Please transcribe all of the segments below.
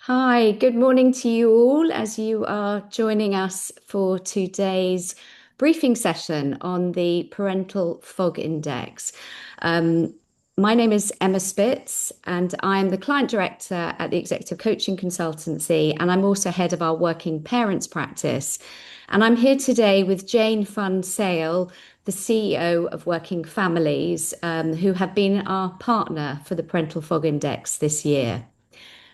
Hi, good morning to you all as you are joining us for today's briefing session on the Parental Fog Index. Um, my name is Emma Spitz, and I'm the client director at the Executive Coaching Consultancy, and I'm also head of our Working Parents practice. And I'm here today with Jane Fun Sale, the CEO of Working Families, who have been our partner for the Parental Fog Index this year.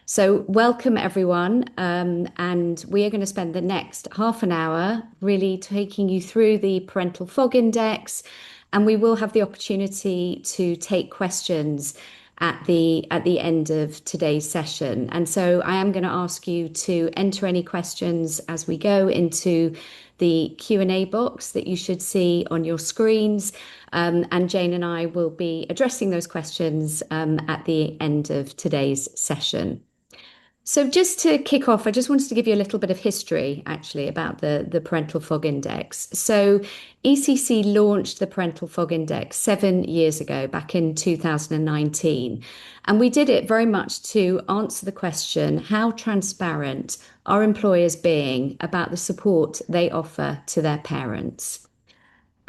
So, welcome everyone. And we are going to spend the next half an hour really taking you through the Parental Fog Index. And we will have the opportunity to take questions at the end of today's session. And so I am going to ask you to enter any questions as we go into the Q&A box that you should see on your screens. And Jane and I will be addressing those questions at the end of today's session. So just to kick off, I just wanted to give you a little bit of history actually about the Parental Fog Index. So ECC launched the Parental Fog Index 7 years ago, back in 2019. And we did it very much to answer the question, how transparent are employers being about the support they offer to their parents?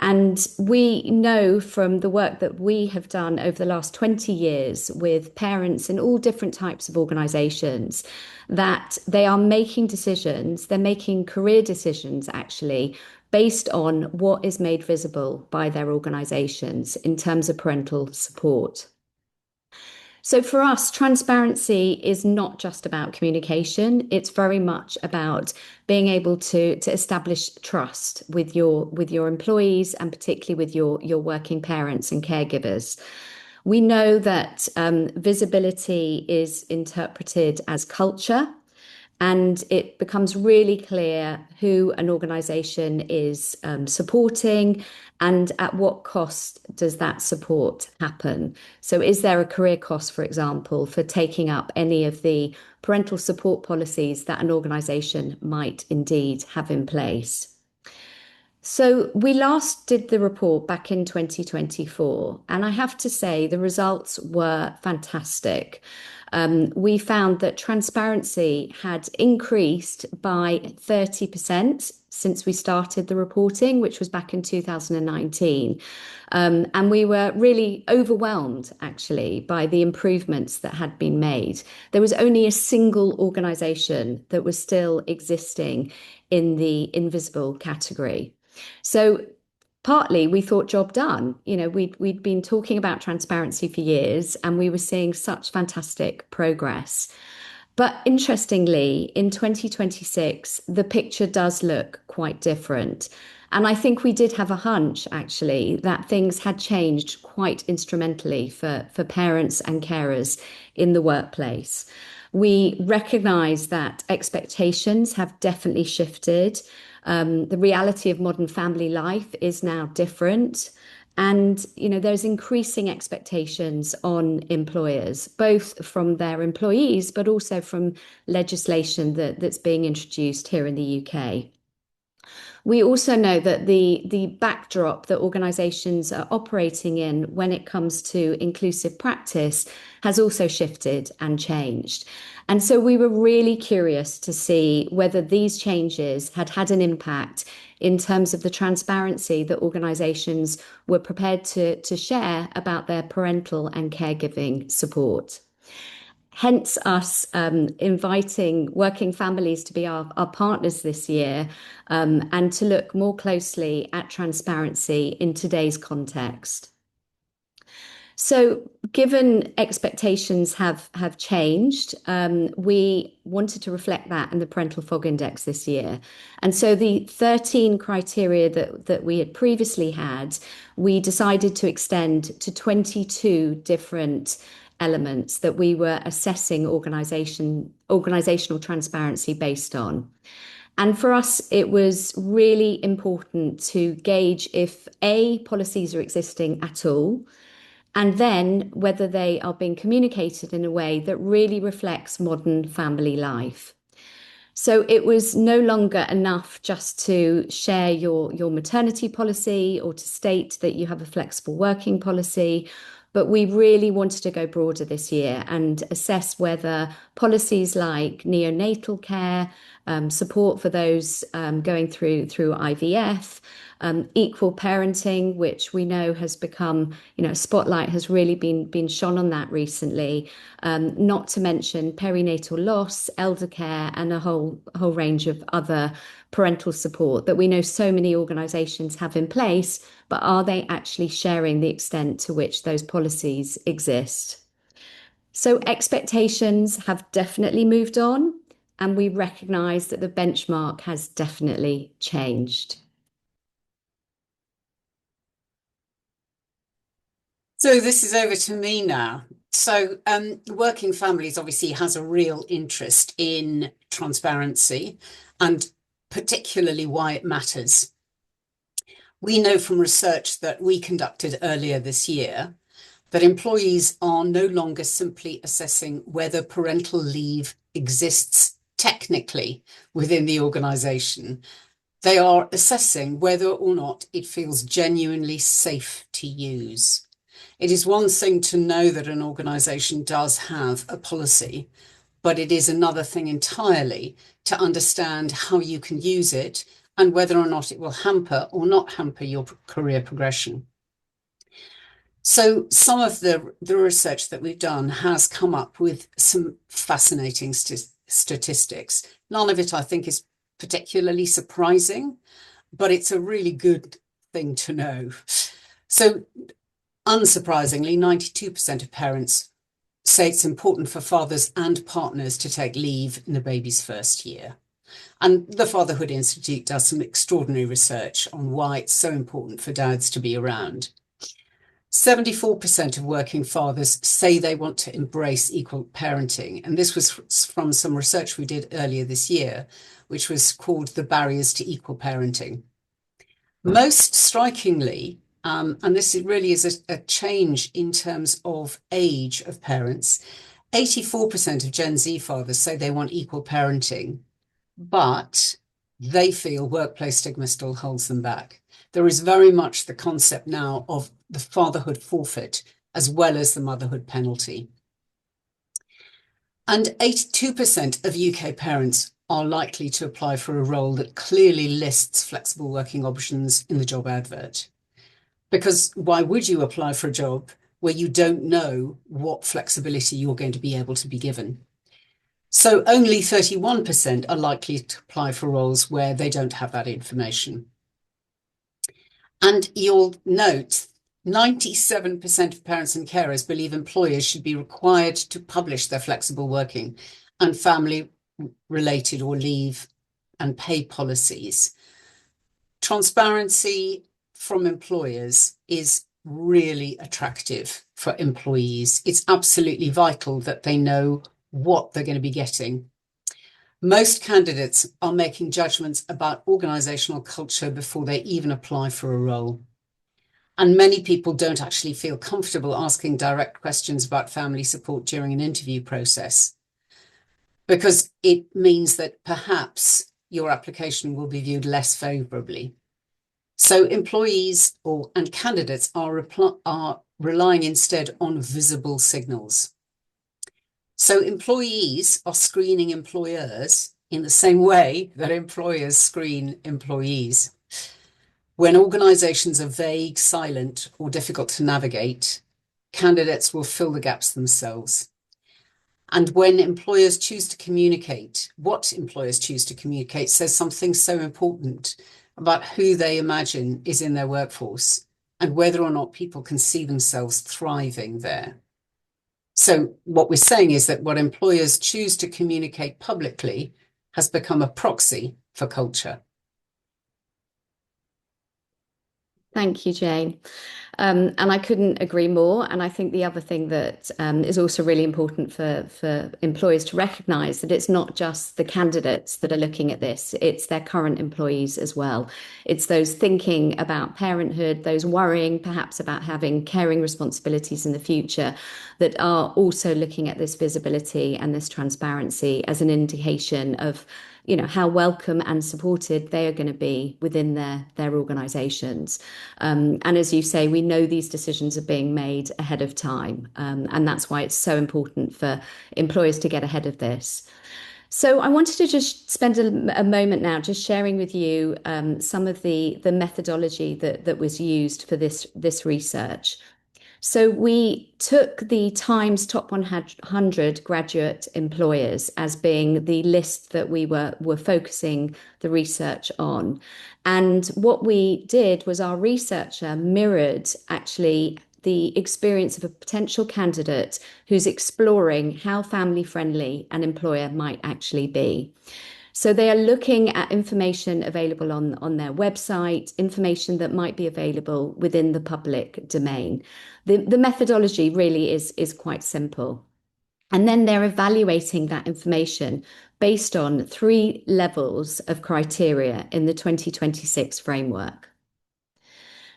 And we know from the work that we have done over the last 20 years with parents in all different types of organizations that they are making decisions, they're making career decisions actually based on what is made visible by their organizations in terms of parental support. So for us, transparency is not just about communication. It's very much about being able to establish trust with your employees and particularly with your working parents and caregivers. We know that visibility is interpreted as culture, and it becomes really clear who an organization is supporting and at what cost does that support happen. So, is there a career cost, for example, for taking up any of the parental support policies that an organization might indeed have in place? So we last did the report back in 2024, and I have to say the results were fantastic. We found that transparency had increased by 30% since we started the reporting, which was back in 2019. And we were really overwhelmed, actually, by the improvements that had been made. There was only a single organisation that was still existing in the invisible category. So partly we thought job done. We'd been talking about transparency for years and we were seeing such fantastic progress. But interestingly, in 2026, the picture does look quite different. And I think we did have a hunch, actually, that things had changed quite instrumentally for parents and carers in the workplace. We recognize that expectations have definitely shifted. The reality of modern family life is now different. And, there's increasing expectations on employers, both from their employees, but also from legislation that's being introduced here in the UK. We also know that the backdrop that organisations are operating in when it comes to inclusive practice has also shifted and changed. And so we were really curious to see whether these changes had had an impact in terms of the transparency that organisations were prepared to share about their parental and caregiving support. Hence us inviting working families to be our partners this year, and to look more closely at transparency in today's context. So, given expectations have changed, we wanted to reflect that in the Parental Fog Index this year. And so the 13 criteria that we had previously had, we decided to extend to 22 different elements that we were assessing organizational transparency based on. And for us, it was really important to gauge if A, policies are existing at all, and then whether they are being communicated in a way that really reflects modern family life. So it was no longer enough just to share your maternity policy or to state that you have a flexible working policy, But we really wanted to go broader this year and assess whether policies like neonatal care, support for those going through IVF, equal parenting, which we know has become, spotlight has really been shone on that recently. Not to mention perinatal loss, elder care, and a whole range of other parental support that we know so many organisations have in place, but are they actually sharing the extent to which those policies exist? So expectations have definitely moved on, and we recognise that the benchmark has definitely changed. So this is over to me now. So Working Families obviously has a real interest in transparency and particularly why it matters. We know from research that we conducted earlier this year that employees are no longer simply assessing whether parental leave exists technically within the organisation. They are assessing whether or not it feels genuinely safe to use. It is one thing to know that an organisation does have a policy, but it is another thing entirely to understand how you can use it and whether or not it will hamper or not hamper your career progression. So some of the research that we've done has come up with some fascinating statistics. None of it, I think, is particularly surprising, but it's a really good thing to know. So unsurprisingly, 92% of parents say it's important for fathers and partners to take leave in the baby's first year. And the Fatherhood Institute does some extraordinary research on why it's so important for dads to be around. 74% of working fathers say they want to embrace equal parenting. And this was from some research we did earlier this year, which was called The Barriers to Equal Parenting. Most strikingly, and this really is a change in terms of age of parents, 84% of Gen Z fathers say they want equal parenting, but they feel workplace stigma still holds them back. There is very much the concept now of the fatherhood forfeit as well as the motherhood penalty. And 82% of UK parents are likely to apply for a role that clearly lists flexible working options in the job advert. Because why would you apply for a job where you don't know what flexibility you're going to be able to be given? So only 31% are likely to apply for roles where they don't have that information. And you'll note 97% of parents and carers believe employers should be required to publish their flexible working and family-related or leave and pay policies. Transparency from employers is really attractive for employees. It's absolutely vital that they know what they're going to be getting. Most candidates are making judgments about organizational culture before they even apply for a role. And many people don't actually feel comfortable asking direct questions about family support during an interview process, because it means that perhaps your application will be viewed less favorably. So employees and candidates are relying instead on visible signals. So employees are screening employers in the same way that employers screen employees. When organizations are vague, silent, or difficult to navigate, candidates will fill the gaps themselves. And when employers choose to communicate, what employers choose to communicate says something so important about who they imagine is in their workforce and whether or not people can see themselves thriving there. So what we're saying is that what employers choose to communicate publicly has become a proxy for culture. Thank you, Jane. And I couldn't agree more. And I think the other thing that is also really important for employers to recognise that it's not just the candidates that are looking at this, it's their current employees as well. It's those thinking about parenthood, those worrying perhaps about having caring responsibilities in the future that are also looking at this visibility and this transparency as an indication of how welcome and supported they are going to be within their organisations. And as you say, we know these decisions are being made ahead of time. And that's why it's so important for employers to get ahead of this. So I wanted to just spend a moment now just sharing with you some of the methodology that was used for this research. So we took the Times Top 100 graduate employers as being the list that we were focusing the research on. And what we did was our researcher mirrored actually the experience of a potential candidate who's exploring how family friendly an employer might actually be. So they are looking at information available on their website, information that might be available within the public domain. The methodology really is quite simple. And then they're evaluating that information based on 3 levels of criteria in the 2026 framework.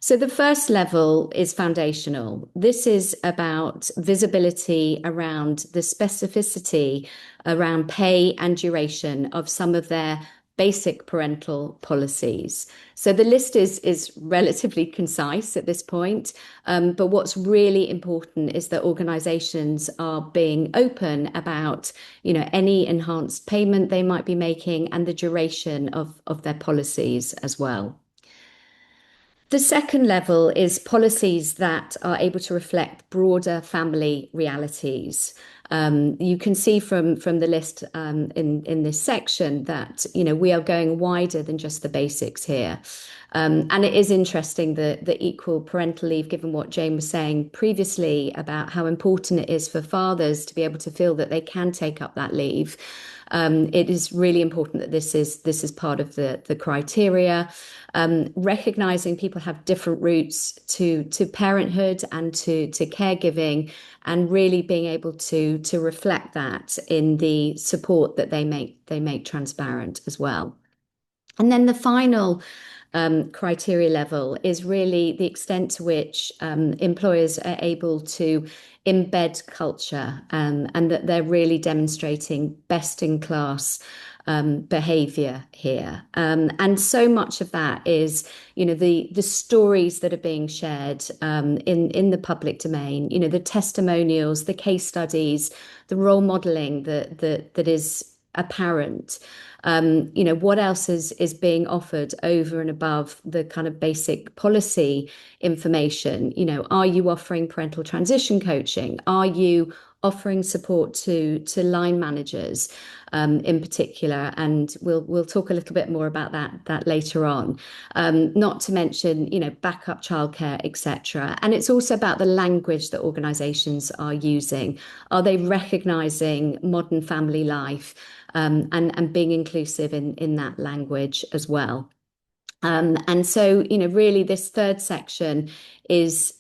So the first level is foundational. This is about visibility around the specificity around pay and duration of some of their basic parental policies. So the list is relatively concise at this point, but what's really important is that organisations are being open about, any enhanced payment they might be making and the duration of their policies as well. The second level is policies that are able to reflect broader family realities. You can see from the list in this section that we are going wider than just the basics here. And it is interesting the equal parental leave, given what Jane was saying previously about how important it is for fathers to be able to feel that they can take up that leave. It is really important that this is part of the criteria. Recognizing people have different routes to parenthood and to caregiving, and really being able to reflect that in the support that they make transparent as well. And then the final criteria level is really the extent to which employers are able to embed culture, and that they're really demonstrating best in class behavior here. And so much of that is, the stories that are being shared in the public domain, the testimonials, the case studies, the role modeling that is apparent. What else is being offered over and above the kind of basic policy information? Are you offering parental transition coaching? Are you offering support to line managers in particular? And we'll talk a little bit more about that later on. Not to mention, backup childcare, etc. And it's also about the language that organisations are using. Are they recognising modern family life? And being inclusive in that language as well. And so, really this third section is,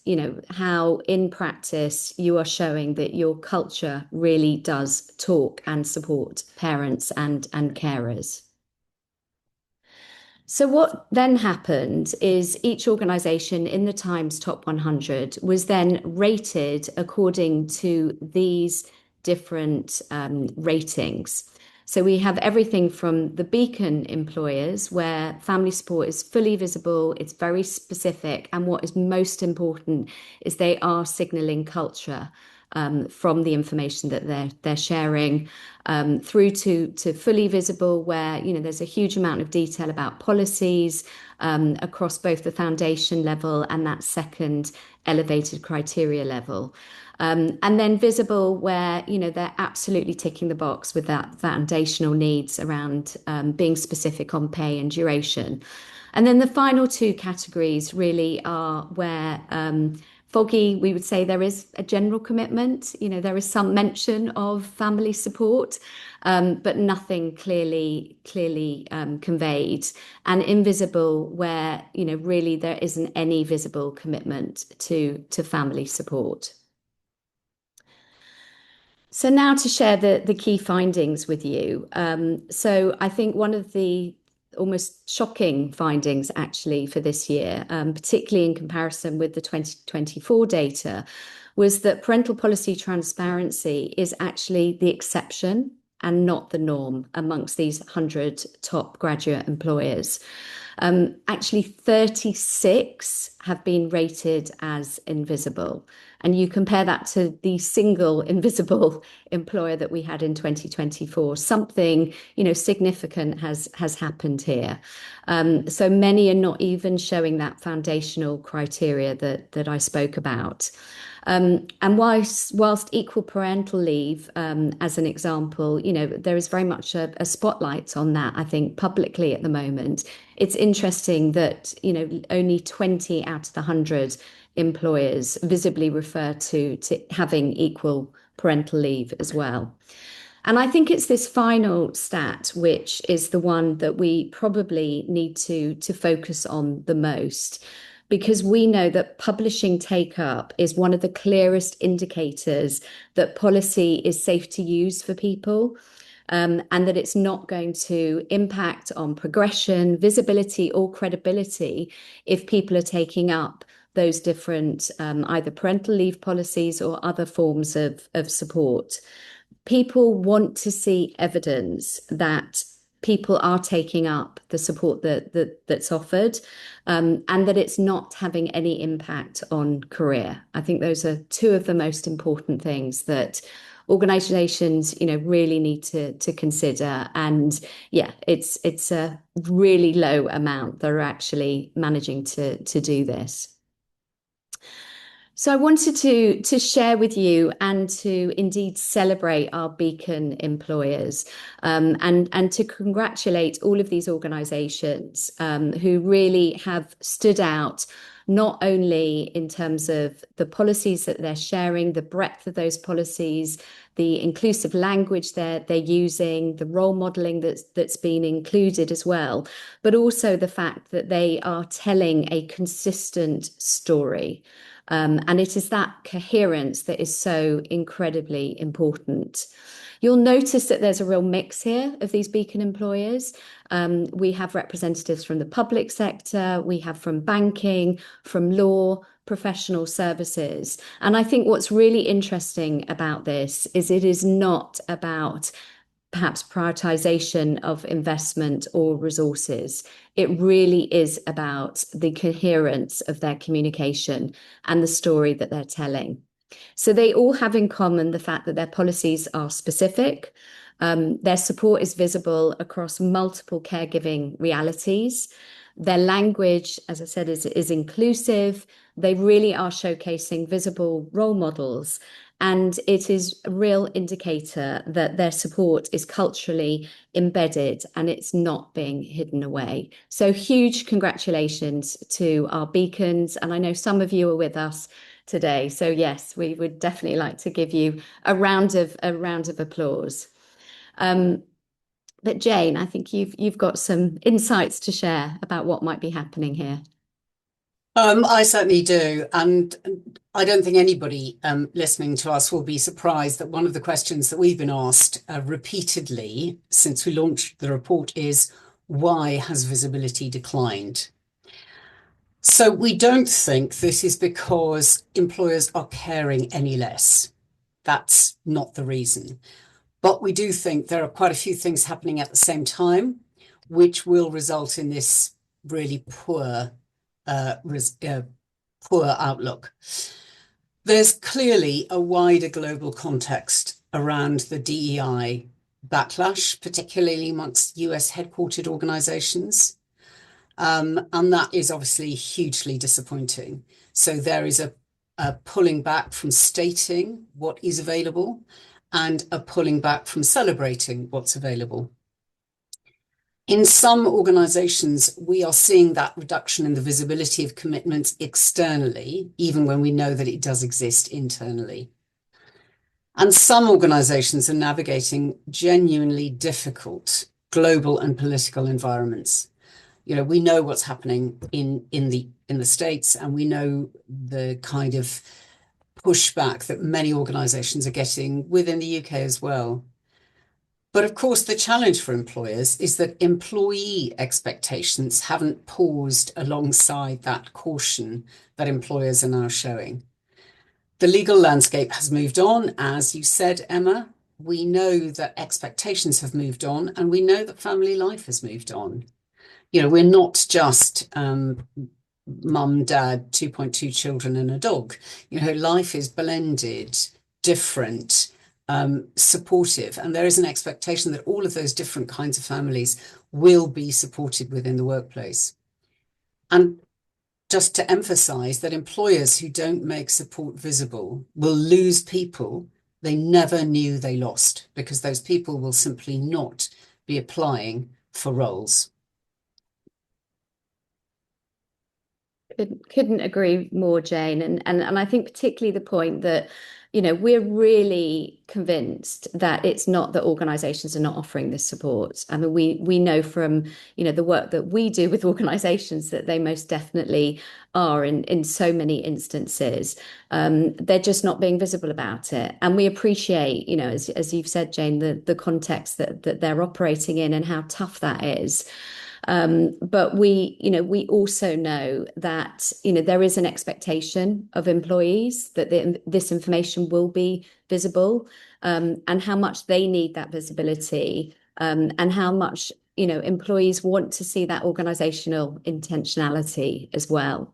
how in practice you are showing that your culture really does talk and support parents and carers. So what then happened is each organisation in the Times Top 100 was then rated according to these different ratings. So we have everything from the beacon employers, where family support is fully visible, it's very specific, and what is most important is they are signalling culture from the information that they're sharing, through to fully visible, where there's a huge amount of detail about policies across both the foundation level and that second elevated criteria level. And then visible, where they're absolutely ticking the box with that foundational needs around being specific on pay and duration. And then the final 2 categories really are where foggy, we would say there is a general commitment. There is some mention of family support, but nothing clearly conveyed. And invisible, where really there isn't any visible commitment to family support. So now to share the key findings with you. So I think one of the almost shocking findings actually for this year, particularly in comparison with the 2024 data, was that parental policy transparency is actually the exception and not the norm amongst these 100 top graduate employers. Actually, 36 have been rated as invisible. And you compare that to the single invisible employer that we had in 2024, something, significant has happened here. So many are not even showing that foundational criteria that I spoke about. And whilst equal parental leave, as an example, there is very much a spotlight on that, I think, publicly at the moment. It's interesting that, only 20 out of the 100 employers visibly refer to having equal parental leave as well. And I think it's this final stat, which is the one that we probably need to focus on the most, because we know that publishing take up is one of the clearest indicators that policy is safe to use for people. And that it's not going to impact on progression, visibility, or credibility if people are taking up those different either parental leave policies or other forms of support. People want to see evidence that people are taking up the support that's offered, and that it's not having any impact on career. I think those are two of the most important things that organizations, really need to consider. And yeah, it's a really low amount that are actually managing to do this. So I wanted to share with you and to indeed celebrate our Beacon employers, and to congratulate all of these organisations who really have stood out, not only in terms of the policies that they're sharing, the breadth of those policies, the inclusive language they're using, the role modelling that's been included as well, but also the fact that they are telling a consistent story. And it is that coherence that is so incredibly important. You'll notice that there's a real mix here of these Beacon employers. We have representatives from the public sector, we have from banking, from law, professional services. And I think what's really interesting about this is it is not about perhaps prioritization of investment or resources. It really is about the coherence of their communication and the story that they're telling. So they all have in common the fact that their policies are specific. Their support is visible across multiple caregiving realities. Their language, as I said, is inclusive. They really are showcasing visible role models. And it is a real indicator that their support is culturally embedded and it's not being hidden away. So huge congratulations to our Beacons. And I know some of you are with us today. So yes, we would definitely like to give you a round of applause. But Jane, I think you've got some insights to share about what might be happening here. I certainly do. And I don't think anybody listening to us will be surprised that one of the questions that we've been asked repeatedly since we launched the report is, why has visibility declined? So we don't think this is because employers are caring any less. That's not the reason. But we do think there are quite a few things happening at the same time, which will result in this really poor outlook. There's clearly a wider global context around the DEI backlash, particularly amongst US headquartered organizations. And that is obviously hugely disappointing. So there is a pulling back from stating what is available and a pulling back from celebrating what's available. In some organizations, we are seeing that reduction in the visibility of commitments externally, even when we know that it does exist internally. And some organizations are navigating genuinely difficult global and political environments. We know what's happening in the States, and we know the kind of pushback that many organizations are getting within the UK as well. But of course, the challenge for employers is that employee expectations haven't paused alongside that caution that employers are now showing. The legal landscape has moved on, as you said, Emma. we know that expectations have moved on, and we know that family life has moved on. We're not just mum, dad, 2.2 children and a dog. Life is blended, different, supportive, and there is an expectation that all of those different kinds of families will be supported within the workplace. And just to emphasize that employers who don't make support visible will lose people they never knew they lost, because those people will simply not be applying for roles. Couldn't agree more, Jane. And I think particularly the point that, we're really convinced that it's not that organisations are not offering this support. I mean, we know from, the work that we do with organisations that they most definitely are in so many instances. They're just not being visible about it. And we appreciate, as you've said, Jane, the context that they're operating in and how tough that is. But we also know that, there is an expectation of employees that this information will be visible, and how much they need that visibility, and how much, employees want to see that organizational intentionality as well.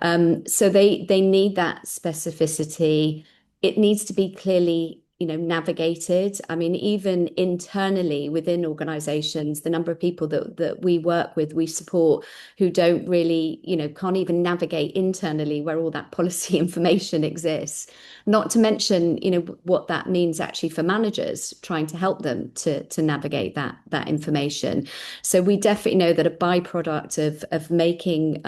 So they need that specificity. It needs to be clearly, navigated. I mean, even internally within organizations, the number of people that we work with, we support, who don't really, can't even navigate internally where all that policy information exists. Not to mention, what that means actually for managers trying to help them to navigate that information. So we definitely know that a byproduct of making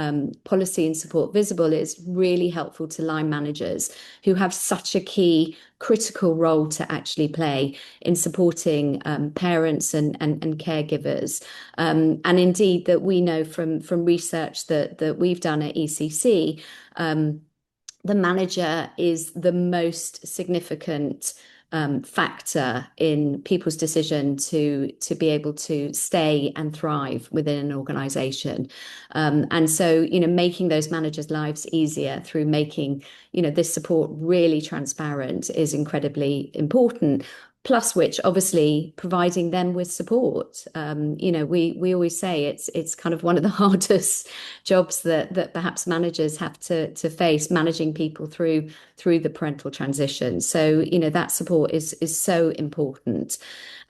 policy and support visible is really helpful to line managers, who have such a key critical role to actually play in supporting parents and caregivers. And indeed, that we know from research that we've done at ECC, the manager is the most significant factor in people's decision to be able to stay and thrive within an organization. And so, making those managers' lives easier through making, this support really transparent is incredibly important. Plus, which obviously providing them with support. We always say it's kind of one of the hardest jobs that perhaps managers have to face, managing people through the parental transition. So, that support is so important.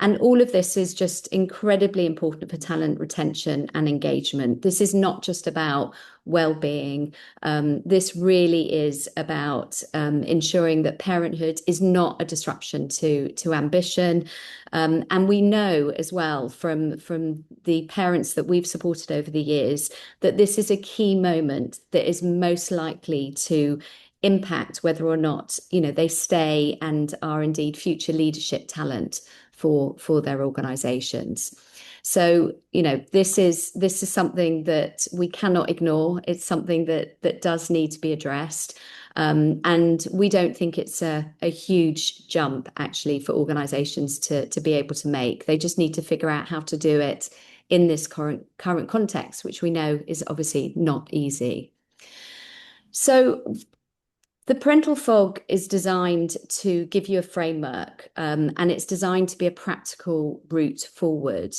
And all of this is just incredibly important for talent retention and engagement. This is not just about well-being. This really is about ensuring that parenthood is not a disruption to ambition. And we know as well from the parents that we've supported over the years that this is a key moment that is most likely to impact whether or not, they stay and are indeed future leadership talent for their organizations. So, this is something that we cannot ignore. It's something that does need to be addressed. And we don't think it's a huge jump actually for organizations to be able to make. They just need to figure out how to do it in this current context, which we know is obviously not easy. So the parental fog is designed to give you a framework, and it's designed to be a practical route forward.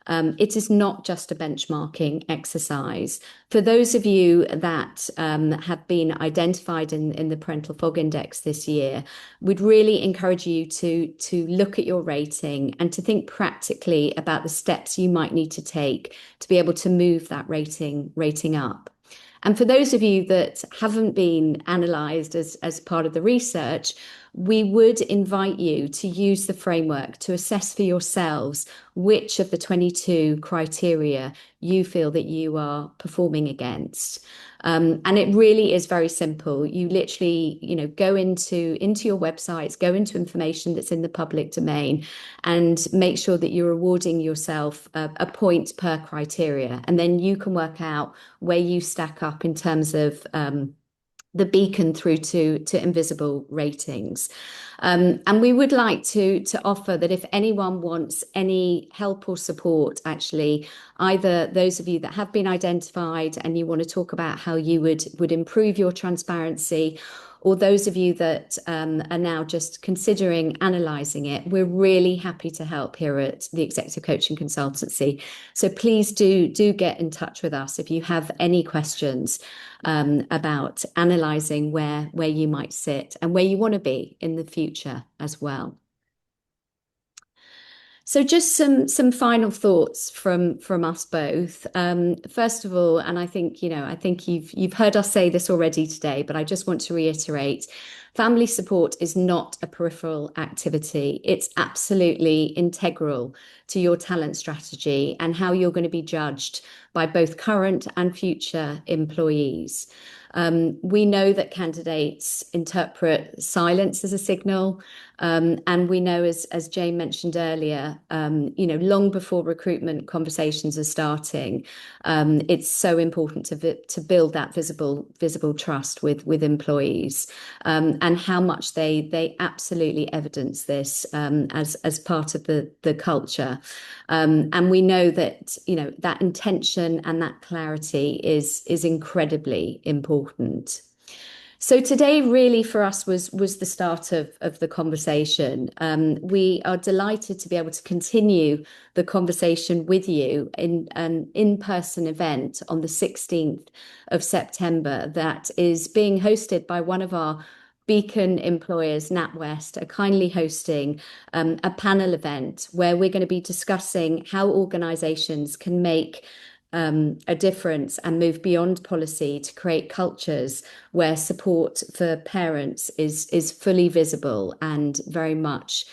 It is not just a benchmarking exercise. For those of you that have been identified in the Parental Fog Index this year, we'd really encourage you to look at your rating and to think practically about the steps you might need to take to be able to move that rating up. And for those of you that haven't been analysed as part of the research, we would invite you to use the framework to assess for yourselves which of the 22 criteria you feel that you are performing against. And it really is very simple. You literally, go into your websites, go into information that's in the public domain, and make sure that you're awarding yourself a point per criteria. And then you can work out where you stack up in terms of the beacon through to invisible ratings. And we would like to offer that if anyone wants any help or support, actually, either those of you that have been identified and you want to talk about how you would improve your transparency, or those of you that are now just considering analysing it, we're really happy to help here at the Executive Coaching Consultancy. So please do get in touch with us if you have any questions about analysing where you might sit and where you want to be in the future as well. So just some final thoughts from us both. First of all, and I think you've heard us say this already today, but I just want to reiterate, family support is not a peripheral activity. It's absolutely integral to your talent strategy and how you're going to be judged by both current and future employees. We know that candidates interpret silence as a signal. And we know, as Jane mentioned earlier, long before recruitment conversations are starting, it's so important to build that visible trust with employees, and how much they absolutely evidence this as part of the culture. And we know that that intention and that clarity is incredibly important. So today really for us was the start of the conversation. We are delighted to be able to continue the conversation with you in an in-person event on the 16th of September that is being hosted by one of our Beacon employers, NatWest, are kindly hosting a panel event where we're going to be discussing how organisations can make a difference and move beyond policy to create cultures where support for parents is fully visible and very much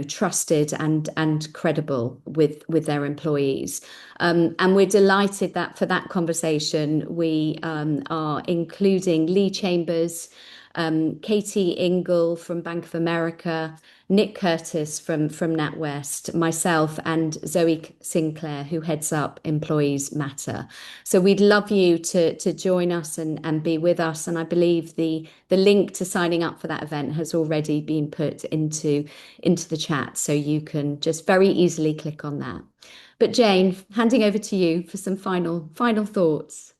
trusted and credible with their employees. And we're delighted that for that conversation we are including Lee Chambers, Katie Ingle from Bank of America, Nick Curtis from NatWest, myself, and Zoe Sinclair, who heads up Employees Matter. So we'd love you to join us and be with us. And I believe the link to signing up for that event has already been put into the chat, so you can just very easily click on that. But Jane, handing over to you for some final thoughts.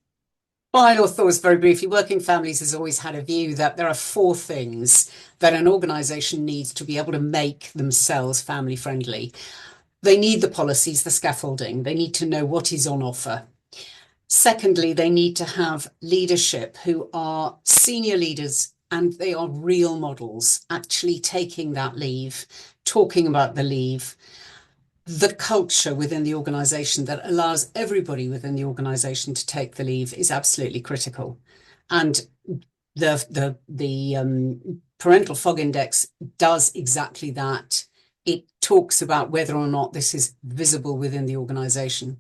Final thoughts very briefly. Working Families has always had a view that there are four things that an organisation needs to be able to make themselves family friendly. They need the policies, the scaffolding. They need to know what is on offer. Secondly, they need to have leadership who are senior leaders and they are real models, actually taking that leave, talking about the leave. The culture within the organisation that allows everybody within the organisation to take the leave is absolutely critical. And the Parental Fog Index does exactly that. It talks about whether or not this is visible within the organisation.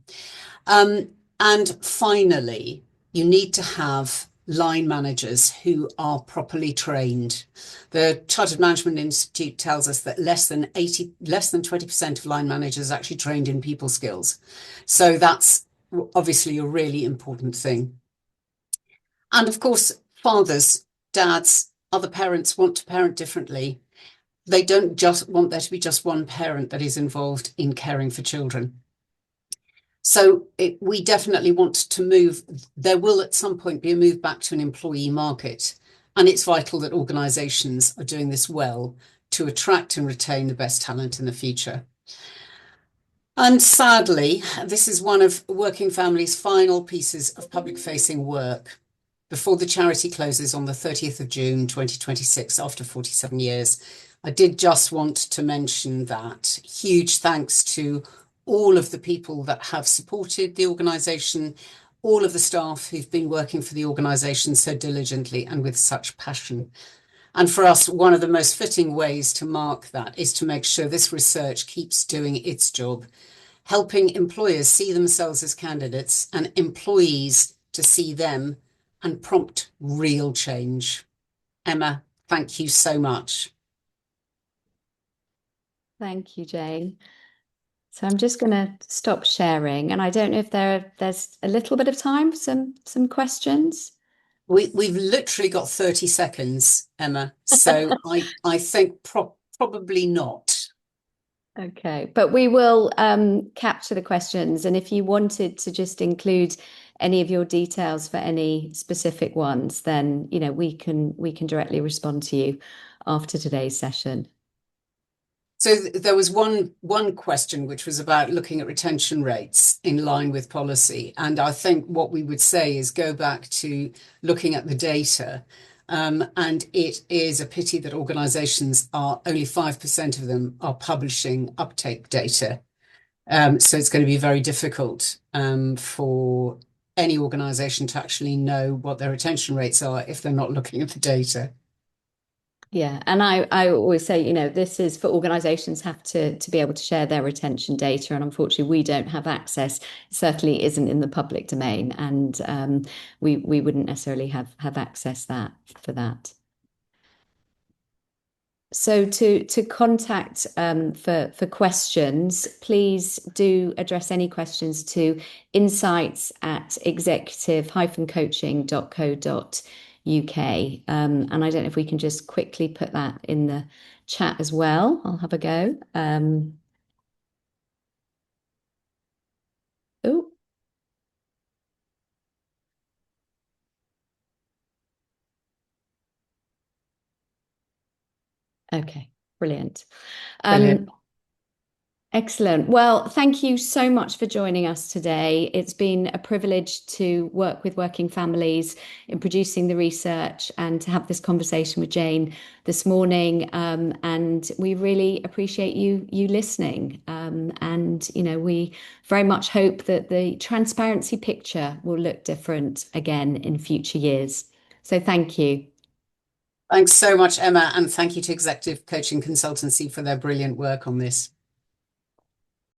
And finally, you need to have line managers who are properly trained. The Chartered Management Institute tells us that less than 20% of line managers are actually trained in people skills. So that's obviously a really important thing. And of course, fathers, dads, other parents want to parent differently. They don't just want there to be just one parent that is involved in caring for children. So we definitely want to move. There will at some point be a move back to an employee market. And it's vital that organisations are doing this well to attract and retain the best talent in the future. And sadly, this is one of Working Families' final pieces of public-facing work before the charity closes on the 30th of June 2026 after 47 years. I did just want to mention that. Huge thanks to all of the people that have supported the organisation, all of the staff who've been working for the organisation so diligently and with such passion. And for us, one of the most fitting ways to mark that is to make sure this research keeps doing its job, helping employers see themselves as candidates and employees to see them and prompt real change. Emma, thank you so much. Thank you, Jane. So I'm just going to stop sharing, and I don't know if there's a little bit of time for some questions. We've literally got 30 seconds, Emma. So I think probably not. Okay, but we will capture the questions, and if you wanted to just include any of your details for any specific ones, then we can directly respond to you after today's session. So there was one question which was about looking at retention rates in line with policy. And I think what we would say is go back to looking at the data. And it is a pity that organizations are only 5% of them are publishing uptake data. So it's going to be very difficult for any organization to actually know what their retention rates are if they're not looking at the data. Yeah, and I always say, this is for organizations have to be able to share their retention data, and unfortunately we don't have access. It certainly isn't in the public domain, and we wouldn't necessarily have access that for that. So to contact for questions, please do address any questions to insights@executive-coaching.co.uk. And I don't know if we can just quickly put that in the chat as well. I'll have a go. Oh, okay, brilliant. Brilliant. Excellent. Well, thank you so much for joining us today. It's been a privilege to work with working families in producing the research and to have this conversation with Jane this morning. And we really appreciate you listening. And we very much hope that the transparency picture will look different again in future years. So thank you. Thanks so much, Emma, and thank you to Executive Coaching Consultancy for their brilliant work on this.